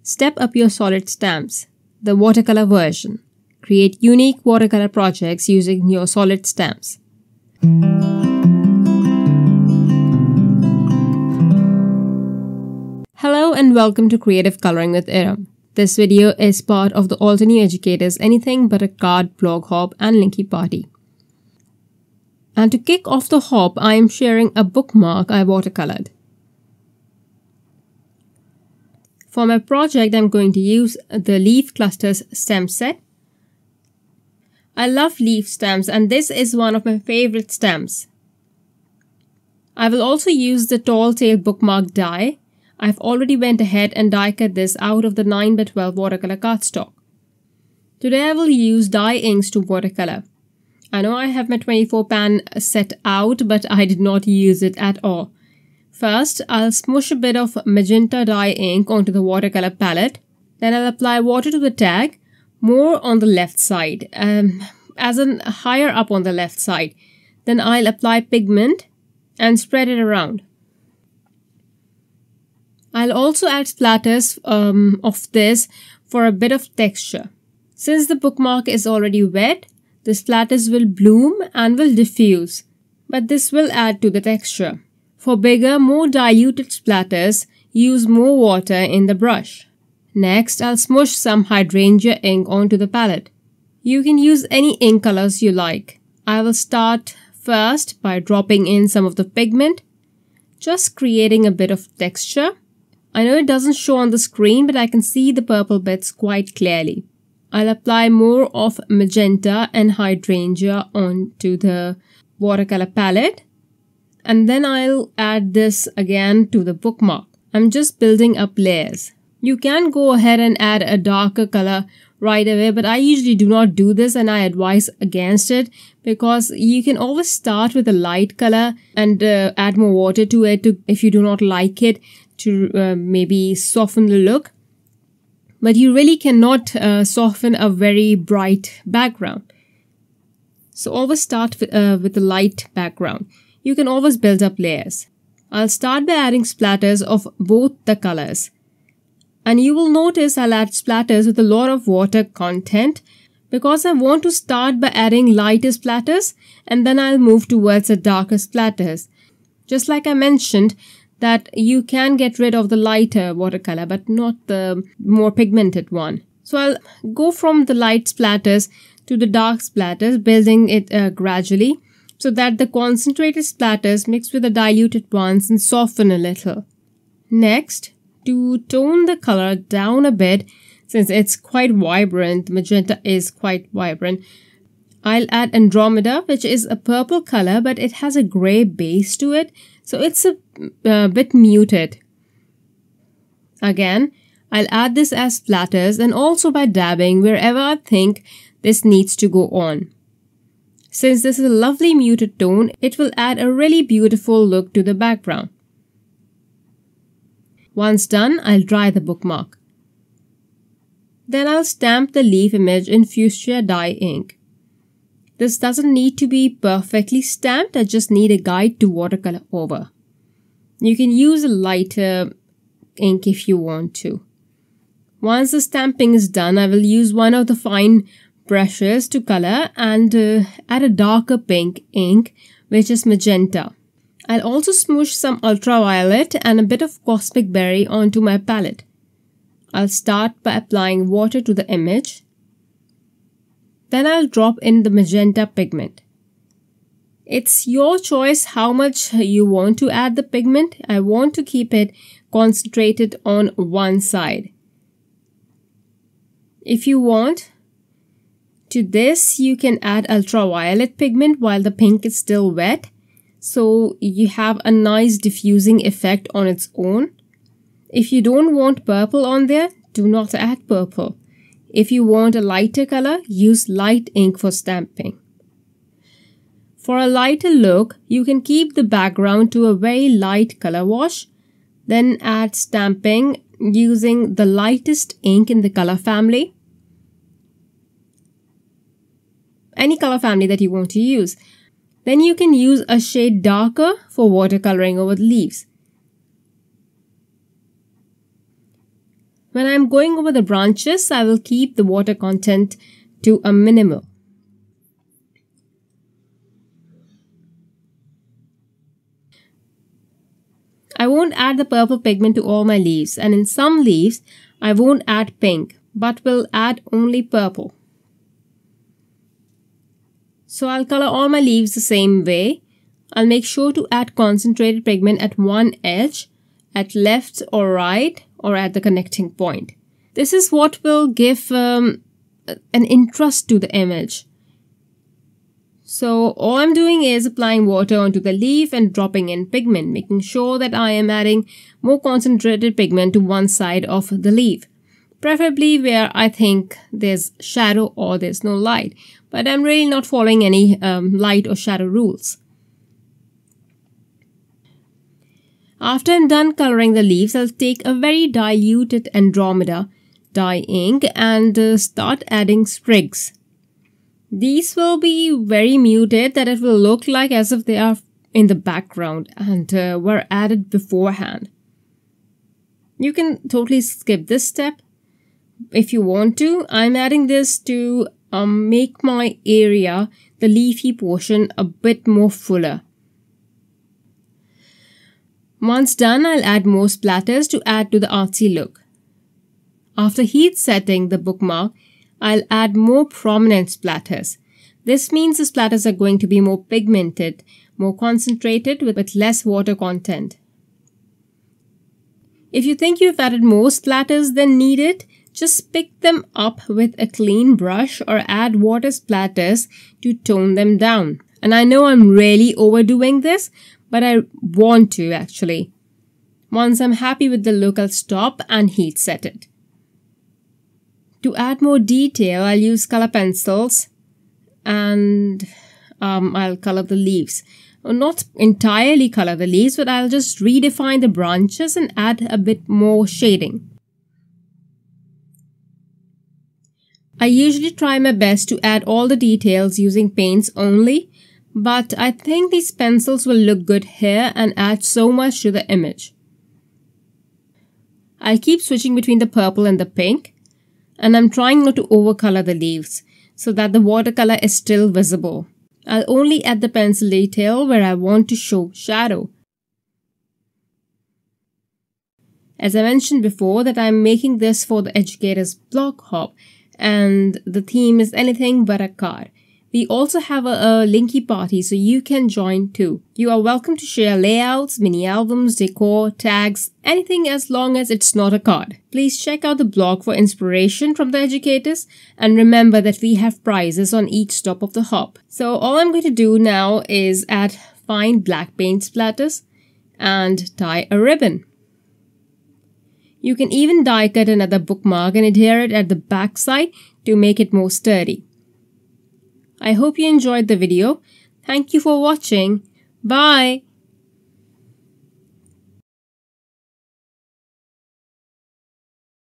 Step up your solid stamps, the watercolor version. Create unique watercolor projects using your solid stamps. Hello and welcome to Creative Coloring with Erum. This video is part of the Altenew Educators Anything But a Card blog hop and linky party. And to kick off the hop, I am sharing a bookmark I watercolored. For my project, I'm going to use the Leaf Clusters stamp set. I love leaf stamps and this is one of my favorite stamps. I will also use the Tall Tale bookmark die. I've already went ahead and die cut this out of the 9x12 watercolor cardstock. Today I will use dye inks to watercolor. I know I have my 24 pan set out, but I did not use it at all. First, I'll smush a bit of Magenta Dye Ink onto the watercolor palette. Then I'll apply water to the tag, more on the left side, as in higher up on the left side. Then I'll apply pigment and spread it around. I'll also add splatters of this for a bit of texture. Since the bookmark is already wet, the splatters will bloom and will diffuse, but this will add to the texture. For bigger, more diluted splatters, use more water in the brush. Next, I'll smush some Hydrangea ink onto the palette. You can use any ink colors you like. I will start first by dropping in some of the pigment, just creating a bit of texture. I know it doesn't show on the screen, but I can see the purple bits quite clearly. I'll apply more of magenta and hydrangea onto the watercolor palette. And then I'll add this again to the bookmark. I'm just building up layers. You can go ahead and add a darker color right away, but I usually do not do this and I advise against it because you can always start with a light color and add more water to it if you do not like it to maybe soften the look. But you really cannot soften a very bright background. So always start with a light background. You can always build up layers. I'll start by adding splatters of both the colors. And you will notice I'll add splatters with a lot of water content because I want to start by adding lighter splatters and then I'll move towards the darker splatters. Just like I mentioned that you can get rid of the lighter watercolor but not the more pigmented one. So I'll go from the light splatters to the dark splatters, building it gradually, so that the concentrated splatters mix with the diluted ones and soften a little. Next, to tone the color down a bit, since it's quite vibrant, magenta is quite vibrant, I'll add Andromeda, which is a purple color, but it has a gray base to it, so it's a bit muted. Again, I'll add this as splatters and also by dabbing wherever I think this needs to go on. Since this is a lovely muted tone, it will add a really beautiful look to the background. Once done, I'll dry the bookmark. Then I'll stamp the leaf image in Fuchsia Dye Ink. This doesn't need to be perfectly stamped, I just need a guide to watercolor over. You can use a lighter ink if you want to. Once the stamping is done, I will use one of the fine brushes to color and add a darker pink ink, which is magenta. I'll also smush some ultraviolet and a bit of cosmic berry onto my palette. I'll start by applying water to the image. Then I'll drop in the magenta pigment. It's your choice how much you want to add the pigment. I want to keep it concentrated on one side. If you want, to this, you can add ultraviolet pigment while the pink is still wet, so you have a nice diffusing effect on its own. If you don't want purple on there, do not add purple. If you want a lighter color, use light ink for stamping. For a lighter look, you can keep the background to a very light color wash, then add stamping using the lightest ink in the color family. Any color family that you want to use. Then you can use a shade darker for watercoloring over the leaves. When I am going over the branches, I will keep the water content to a minimum. I won't add the purple pigment to all my leaves, and in some leaves I won't add pink but will add only purple. So I'll color all my leaves the same way. I'll make sure to add concentrated pigment at one edge, at left or right, or at the connecting point. This is what will give an interest to the image. So all I'm doing is applying water onto the leaf and dropping in pigment, making sure that I am adding more concentrated pigment to one side of the leaf, preferably where I think there's shadow or there's no light, but I'm really not following any light or shadow rules. After I'm done coloring the leaves, I'll take a very diluted Andromeda Dye Ink and start adding sprigs. These will be very muted, that it will look like as if they are in the background and were added beforehand. You can totally skip this step if you want to. I'm adding this to make my area, the leafy portion, a bit more fuller. Once done, I'll add more splatters to add to the artsy look. After heat setting the bookmark, I'll add more prominent splatters. This means the splatters are going to be more pigmented, more concentrated with less water content. If you think you've added more splatters than needed, just pick them up with a clean brush or add water splatters to tone them down. And I know I'm really overdoing this, but I want to actually. Once I'm happy with the look, I'll stop and heat set it. To add more detail, I'll use color pencils and I'll color the leaves. Not entirely color the leaves, but I'll just redefine the branches and add a bit more shading. I usually try my best to add all the details using paints only, but I think these pencils will look good here and add so much to the image. I'll keep switching between the purple and the pink, and I'm trying not to overcolor the leaves so that the watercolor is still visible. I'll only add the pencil detail where I want to show shadow. As I mentioned before, that I'm making this for the educators blog hop, and the theme is anything but a card. We also have a linky party, so you can join too. You are welcome to share layouts, mini albums, decor, tags, anything as long as it's not a card. Please check out the blog for inspiration from the educators, and remember that we have prizes on each stop of the hop. So all I'm going to do now is add fine black paint splatters and tie a ribbon. You can even die cut another bookmark and adhere it at the back side to make it more sturdy. I hope you enjoyed the video. Thank you for watching. Bye!